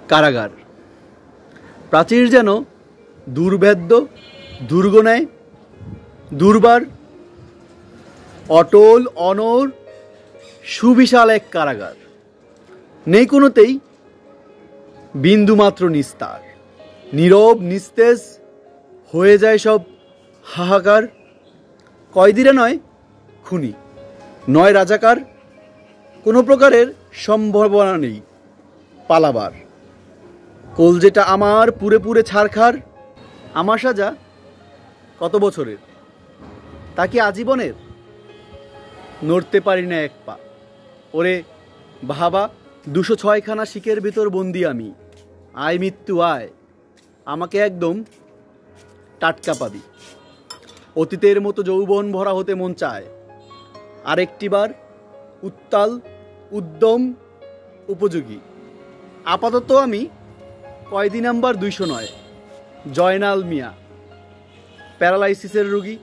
কারাগার। প্রাচীর যেন দুর্ভেদ্য, দুর্গ ন্যায়, দুর্বার, অটল, অনর, সুবিশাল এক কারাগার। নেই কোনোতেই বিন্দুমাত্র নিস্তার। নীরব, নিস্তেজ হয়ে যায় সব হাহাকার। কয়েদিরা নয় খুনি, নয় রাজাকার, কোনো প্রকারের সম্ভাবনা নেই পালাবার। কলজেটা আমার পুরে পুরে ছারখার। আমার সাজা কত বছরের, তা কি আজীবনের? নড়তে পারি না এক পা। ওরে বাবা, 206খানা শিকের ভিতর বন্দি আমি। আয় মৃত্যু আয়, আমাকে একদম টাটকা পাবি। অতীতের মতো যৌবন ভরা হতে মন চায়। আরেকটিবার উত্তাল, উদ্যম, উপযোগী। আপাতত আমি কয়েদি নাম্বার 209, জয়নাল মিয়া, প্যারালাইসিসের রোগী।